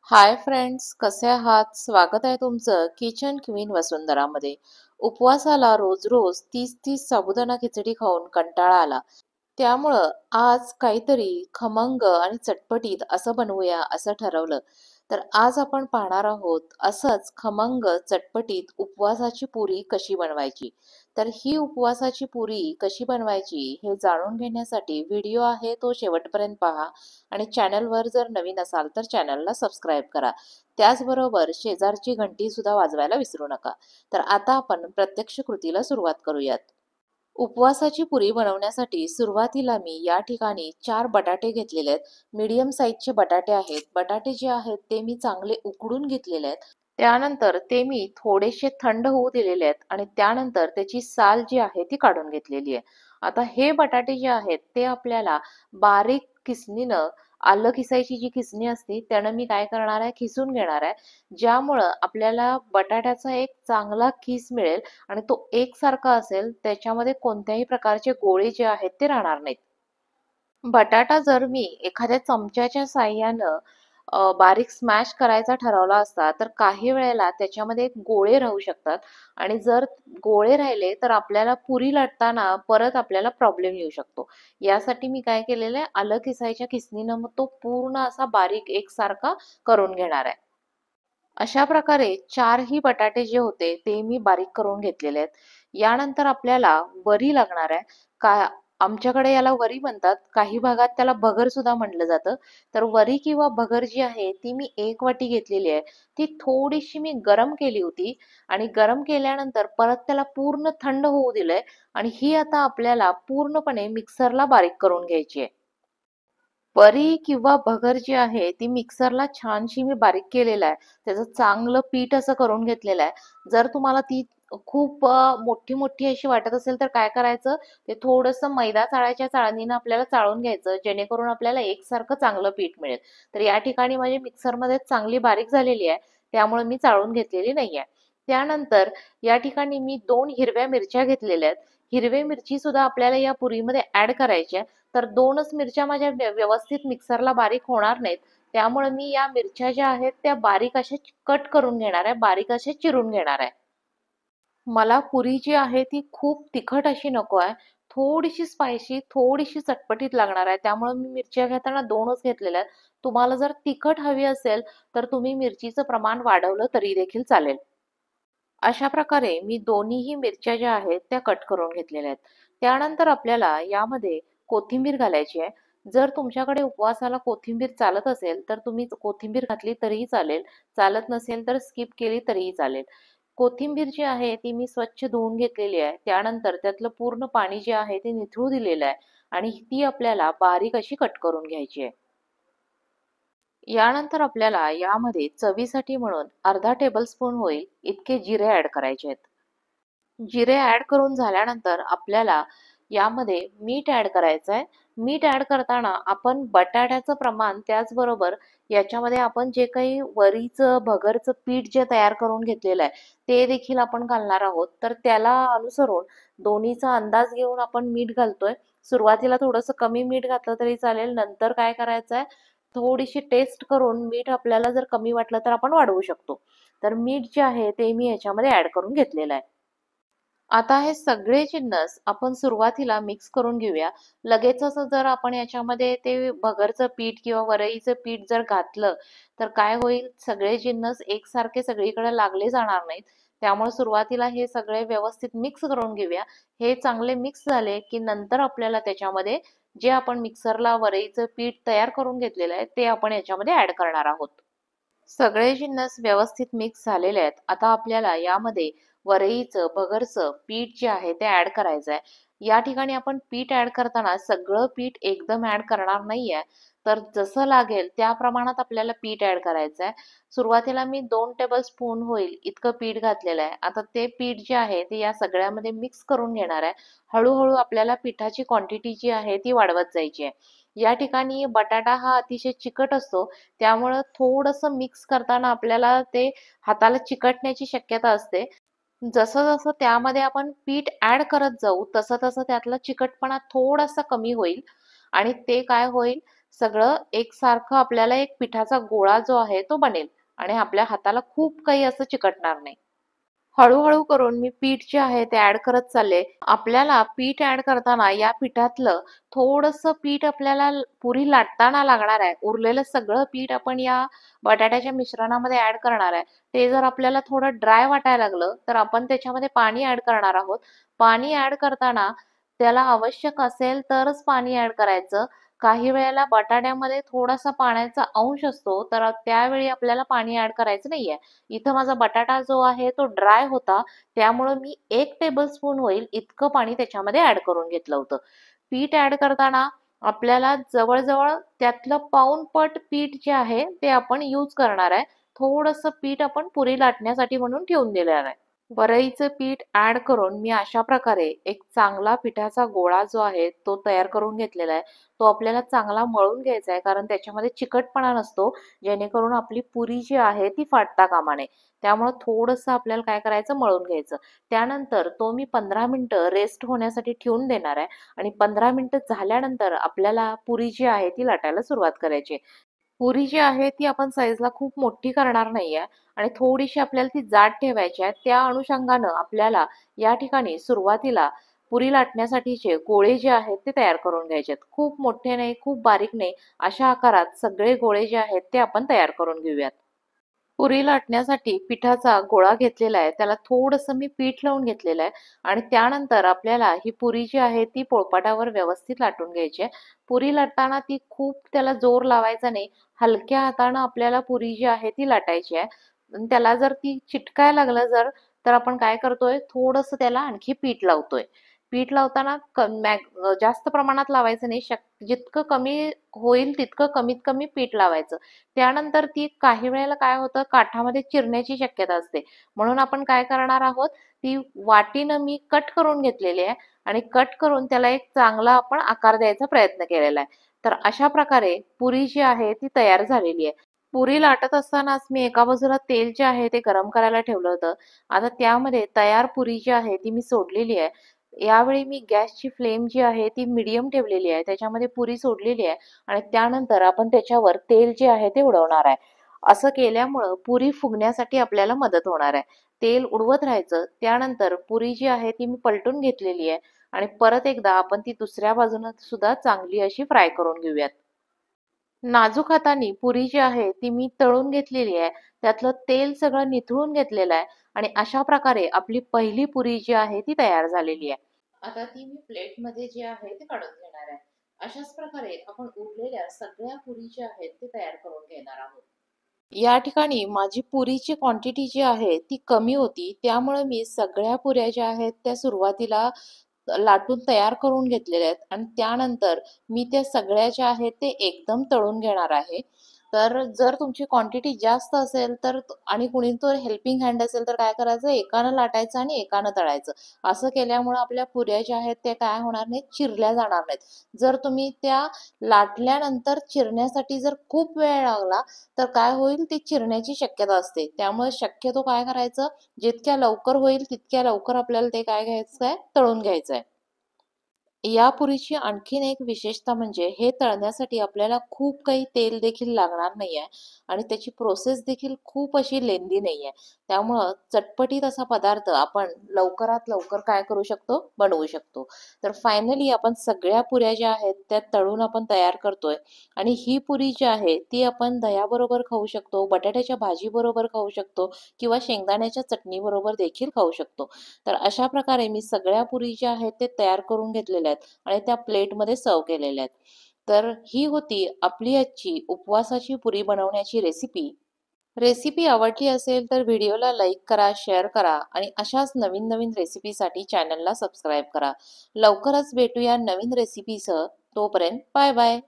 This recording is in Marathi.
हाय फ्रेंड्स, कसे आहात? स्वागत आहे तुमचं किचन क्वीन वसुंधरामध्ये. उपवासाला रोज रोज 30-30 साबुदाणा खिचडी खाऊन कंटाळा आला. त्यामुळं आज काहीतरी खमंग आणि चटपटीत असं बनवूया असं ठरवलं. तर आज आपण पाहणार आहोत असंच खमंग चटपटीत उपवासाची पुरी कशी बनवायची. तर ही उपवासाची पुरी कशी बनवायची हे जाणून घेण्यासाठी व्हिडिओ आहे तो शेवटपर्यंत पहा आणि चॅनलवर जर नवीन असाल तर चॅनलला सबस्क्राईब करा. त्याचबरोबर शेजारची घंटी सुद्धा वाजवायला विसरू नका. तर आता आपण प्रत्यक्ष कृतीला सुरुवात करूयात. उपवासाची पुरी बनवण्यासाठी सुरुवातीला मी या ठिकाणी 4 बटाटे घेतलेले आहेत. मीडियम साईजचे बटाटे आहेत. बटाटे जे आहेत ते मी चांगले उकडून घेतलेले आहेत. त्यानंतर ते मी थोडेसे थंड होऊ दिलेले आहेत आणि त्यानंतर त्याची साल जी आहे ती काढून घेतलेली आहे. आता हे बटाटे जे आहेत ते आपल्याला बारीक किसणीनं, आलं किसायची जी किसणी असते त्यानं मी काय करणार आहे, खिसून घेणार आहे. ज्यामुळं आपल्याला बटाट्याचा एक चांगला किस मिळेल आणि तो एकसारखा असेल, त्याच्यामध्ये कोणत्याही प्रकारचे गोळे जे आहेत ते राहणार नाहीत. बटाटा जर मी एखाद्या चमच्याच्या साहाय्यानं बारीक स्मॅश करायचा ठरवला असता, तर काही वेळेला त्याच्यामध्ये गोळे राहू शकतात आणि जर गोळे राहिले तर आपल्याला पुरी लाटताना परत आपल्याला प्रॉब्लेम येऊ शकतो. यासाठी मी काय केलेलं आहे, आलं किसायच्या खिसणीनं मग तो पूर्ण असा बारीक एकसारखा करून घेणार आहे. अशा प्रकारे 4ही बटाटे जे होते ते मी बारीक करून घेतलेले आहेत. यानंतर आपल्याला वरी लागणार आहे. का आमच्याकडे याला वरी म्हणतात, काही भागात त्याला भगर सुद्धा म्हटलं जातं. तर वरी किंवा भगर जी आहे ती मी 1 वाटी घेतलेली आहे. ती थोडीशी मी गरम केली होती आणि गरम केल्यानंतर परत त्याला पूर्ण थंड होऊ दिलंय आणि ही आता आपल्याला पूर्णपणे मिक्सरला बारीक करून घ्यायची आहे. वरी किंवा भगर जी आहे ती मिक्सरला छानशी मी बारीक केलेलं आहे. त्याचं चांगलं पीठ असं करून घेतलेलं आहे. जर तुम्हाला ती खूप मोठी-मोठी अशी वाटत असेल तर काय करायचं, ते थोडंसं मैदा चाळायच्या चाळणीनं आपल्याला चाळून घ्यायचं, जेणेकरून आपल्याला एकसारखं चांगलं पीठ मिळेल. तर या ठिकाणी माझी मिक्सरमध्ये चांगली बारीक झालेली आहे, त्यामुळे मी चाळून घेतलेली नाहीये. त्यानंतर या ठिकाणी मी 2 हिरव्या मिरच्या घेतलेल्या आहेत. हिरवी मिरची सुद्धा आपल्याला या पुरीमध्ये ॲड करायची आहे. तर 2च मिरच्या माझ्या व्यवस्थित मिक्सरला बारीक होणार नाहीत. त्यामुळे मी या मिरच्या ज्या आहेत त्या बारीक अशा कट करून घेणार आहे, बारीक अशा चिरून घेणार आहे. मला पुरी जी आहे ती खूप तिखट अशी नको आहे. थोडीशी स्पायसी, थोडीशी चटपटीत लागणार आहे. त्यामुळे मी मिरच्या घेताना 2च घेतलेल्या आहेत. तुम्हाला जर तिखट हवी असेल तर तुम्ही मिरचीचं प्रमाण वाढवलं तरी देखील चालेल. अशा प्रकारे मी दोन्हीही मिरच्या ज्या आहेत त्या कट करून घेतलेल्या आहेत. त्यानंतर आपल्याला यामध्ये कोथिंबीर घालायची आहे. जर तुमच्याकडे उपवासाला कोथिंबीर चालत असेल तर तुम्ही कोथिंबीर घातली तरीही चालेल. चालत नसेल तर स्किप केली तरीही चालेल. कोथिंबीर जी आहे ती मी स्वच्छ धुवून घेतलेली आहे. त्यानंतर त्यातलं पूर्ण पाणी जे आहे ते निथळू दिलेलं आहे आणि ती आपल्याला बारीक अशी कट करून घ्यायची आहे. यानंतर आपल्याला यामध्ये चवीसाठी म्हणून अर्धा टेबलस्पून होईल इतके जिरे ॲड करायचे आहेत. जिरे ॲड करून झाल्यानंतर आपल्याला यामध्ये मीठ ॲड करायचं आहे. मीठ ॲड करताना आपण बटाट्याचं प्रमाण त्याचबरोबर याच्यामध्ये आपण जे काही वरीचं, भगरचं पीठ जे तयार करून घेतलेलं आहे, ते देखील आपण घालणार आहोत. तर त्याला अनुसरून दोन्हीचा अंदाज घेऊन आपण मीठ घालतोय. सुरुवातीला थोडंसं कमी मीठ घातलं तरी चालेल. नंतर काय करायचं आहे, थोडीशी टेस्ट करून मीठ आपल्याला जर कमी वाटलं तर आपण वाढवू शकतो. तर मीठ जे आहे ते मी याच्यामध्ये ॲड करून घेतलेलं आहे. आता हे सगळे जिन्नस आपण सुरुवातीला मिक्स करून घेऊया. लगेचच जर आपण याच्यामध्ये ते भगरचं पीठ किंवा वरईचं पीठ जर घातलं, तर काय होईल, सगळे जिन्नस एकसारखे सगळीकडे लागले जाणार नाहीत. त्यामुळे सुरुवातीला हे सगळे व्यवस्थित मिक्स करून घेऊया. हे चांगले मिक्स झाले, की नंतर आपल्याला त्याच्यामध्ये जे आपण मिक्सरला वरईचं पीठ तयार करून घेतलेलं आहे, ते आपण याच्यामध्ये ॲड करणार आहोत. सगळे जिन्नस व्यवस्थित मिक्स झालेले आहेत. आता आपल्याला यामध्ये वरईचं, भगरचं पीठ जे आहे ते ॲड करायचं आहे. या ठिकाणी आपण पीठ ॲड करताना सगळं पीठ एकदम ॲड करणार नाहीये. तर जसं लागेल त्या प्रमाणात आपल्याला पीठ ॲड करायचं आहे. सुरुवातीला मी 2 टेबलस्पून होईल इतकं पीठ घातलेलं आहे. आता ते पीठ जे आहे ते या सगळ्यामध्ये मिक्स करून घेणार आहे. हळू आपल्याला पिठाची क्वांटिटी जी आहे ती वाढवत जायची आहे. या ठिकाणी बटाटा हा अतिशय चिकट असतो. त्यामुळं थोडंसं मिक्स करताना आपल्याला ते हाताला चिकटण्याची शक्यता असते. जसं-जसं त्यामध्ये आपण पीठ ॲड करत जाऊ, तसं-तसं त्यातला चिकटपणा थोडासा कमी होईल आणि ते काय होईल, सगळं एकसारखं आपल्याला एक पिठाचा गोळा जो आहे तो बनेल आणि आपल्या हाताला खूप काही असं चिकटणार नाही. हळूहळू करून मी पीठ जे आहे ते ऍड करत चालले. आपल्याला पीठ ऍड करताना या पिठातलं थोडंसं पीठ आपल्याला पुरी लाटताना लागणार आहे. उरलेलं सगळं पीठ आपण या बटाट्याच्या मिश्रणामध्ये ऍड करणार आहे. ते जर आपल्याला थोडं ड्राय वाटायला लागलं तर आपण त्याच्यामध्ये पाणी ऍड करणार आहोत. पाणी ऍड करताना त्याला आवश्यक असेल तरच पाणी ऍड करायचं. काही वेळेला बटाट्यामध्ये थोडासा पाण्याचा अंश असतो तर त्यावेळी आपल्याला पाणी ऍड करायचं नाहीये. इथं माझा बटाटा जो आहे तो ड्राय होता, त्यामुळं मी 1 टेबलस्पून होईल इतकं पाणी त्याच्यामध्ये ऍड करून घेतलं होतं. पीठ ऍड करताना आपल्याला जवळ-जवळ त्यातलं पाऊण पट पीठ जे आहे ते आपण यूज करणार आहे. थोडंसं पीठ आपण पुरी लाटण्यासाठी म्हणून ठेवून दिलेलं आहे. वरईचं पीठ ऍड करून मी अशा प्रकारे एक चांगला पिठाचा गोळा जो आहे तो तयार करून घेतलेला आहे. तो आपल्याला चांगला मळून घ्यायचा आहे कारण त्याच्यामध्ये चिकटपणा नसतो, जेणेकरून आपली पुरी जी आहे ती फाटता कामा नये. त्यामुळं थोडंसं आपल्याला काय करायचं मळून घ्यायचं. त्यानंतर तो मी 15 मिनिटं रेस्ट होण्यासाठी ठेवून देणार आहे आणि 15 मिनिटं झाल्यानंतर आपल्याला पुरी जी आहे ती लाटायला सुरुवात करायची. पुरी जी आहे ती आपण साईजला खूप मोठी करणार नाहीये आणि थोडीशी आपल्याला ती जाड ठेवायची आहे. त्या अनुषंगानं आपल्याला या ठिकाणी सुरुवातीला पुरी लाटण्यासाठीचे गोळे जे आहेत ते तयार करून घ्यायचे आहेत. खूप मोठे नाही, खूप बारीक नाही, अशा आकारात सगळे गोळे जे आहेत ते आपण तयार करून घेऊयात. पुरी लाटण्यासाठी पिठाचा गोळा घेतलेला आहे. त्याला थोडंसं मी पीठ लावून घेतलेलं आहे आणि त्यानंतर आपल्याला ही पुरी जी आहे ती पोळपाटावर व्यवस्थित लाटून घ्यायची आहे. पुरी लाटताना ती खूप त्याला जोर लावायचा नाही. हलक्या हातानं आपल्याला पुरी जी आहे ती लाटायची आहे. आणि त्याला जर ती चिटकायला लागलं तर आपण काय करतोय थोडंसं त्याला आणखी पीठ लावतोय. पीठ लावताना जास्त प्रमाणात लावायचं नाही. जितकं कमी होईल तितकं कमीत कमी पीठ लावायचं. त्यानंतर ती काही वेळेला काय होतं काठामध्ये चिरण्याची शक्यता असते. म्हणून आपण काय करणार आहोत, ती वाटीनं मी कट करून घेतलेली आहे आणि कट करून त्याला एक चांगला आपण आकार द्यायचा प्रयत्न केलेला आहे. तर अशा प्रकारे पुरी जी आहे ती तयार झालेली आहे. पुरी लाटत असतानाच मी एका बाजूला तेल जे आहे ते गरम करायला ठेवलं होतं. आता त्यामध्ये तयार पुरी जी आहे ती मी सोडलेली आहे. यावेळी मी गॅसची फ्लेम जी आहे ती मीडियम ठेवलेली आहे. त्याच्यामध्ये पुरी सोडलेली आहे आणि त्यानंतर आपण त्याच्यावर तेल जे आहे ते उडवणार आहे. असं केल्यामुळं पुरी फुगण्यासाठी आपल्याला मदत होणार आहे. तेल उडवत राहायचं. त्यानंतर पुरी जी आहे ती मी पलटून घेतलेली आहे आणि परत एकदा आपण ती दुसऱ्या बाजूनं सुद्धा चांगली अशी फ्राय करून घेऊयात. नाजूक हाताने पुरी जी आहे ती मी तळून घेतलेली आहे. त्यातलं तेल सगळं निथळून घेतलेलं आहे आणि अशा प्रकारे आपली पहिली पुरी जी आहे ती तयार झालेली आहे. आता ती मी प्लेटमध्ये जे आहे ते काढून घेणार आहे. अशाच प्रकारे आपण उरलेल्या सगळ्या पुरी ज्या आहेत ते तयार करून घेणार आहोत. या ठिकाणी माझी पुरीची क्वांटिटी जी आहे ती कमी होती. त्यामुळे मी सगळ्या पुऱ्या ज्या आहेत त्या सुरुवातीला लाटून तयार करून घेतलेल्या आहेत आणि त्यानंतर मी त्या सगळ्या ज्या आहेत ते एकदम तळून घेणार आहे. तर जर तुमची क्वांटिटी जास्त असेल आणि कुणी तर हेल्पिंग हँड असेल तर काय करायचं एकानं लाटायचं आणि एकानं तळायचं. असं केल्यामुळं आपल्या पुऱ्या ज्या आहेत त्या काय होणार नाहीत, चिरल्या जाणार नाहीत. जर तुम्ही त्या लाटल्यानंतर चिरण्यासाठी जर खूप वेळ लागला तर काय होईल ती चिरण्याची शक्यता असते. त्यामुळे शक्यतो काय करायचं जितक्या लवकर होईल तितक्या लवकर आपल्याला ते काय घ्यायचंय तळून घ्यायचंय. या पुरीची आणखीन एक विशेषता म्हणजे हे तळण्यासाठी आपल्याला खूप काही तेल देखील लागणार नाहीये आणि त्याची प्रोसेस देखील खूप अशी लेंदी नाहीये. त्यामुळं चटपटीत असा पदार्थ आपण लवकरात लवकर काय करू शकतो बनवू शकतो. तर फायनली आपण सगळ्या पुऱ्या ज्या आहेत त्या तळून आपण तयार करतोय आणि ही पुरी जी आहे ती आपण दह्याबरोबर खाऊ शकतो, बटाट्याच्या भाजीबरोबर खाऊ शकतो किंवा शेंगदाण्याच्या चटणीबरोबर देखील खाऊ शकतो. तर अशा प्रकारे मी सगळ्या पुरी ज्या आहेत ते तयार करून घेतलेल्या आहेत आणि त्या प्लेटमध्ये सर्व केलेल्या आहेत. तर ही होती आपली आजची उपवासाची पुरी बनवण्याची रेसिपी. रेसिपी आवडली असेल तर व्हिडिओला लाईक करा, शेअर करा आणि अशाच नवीन नवीन रेसिपीसाठी चॅनलला सबस्क्राईब करा. लवकरच भेटूया नवीन रेसिपीसह. तोपर्यंत बाय बाय.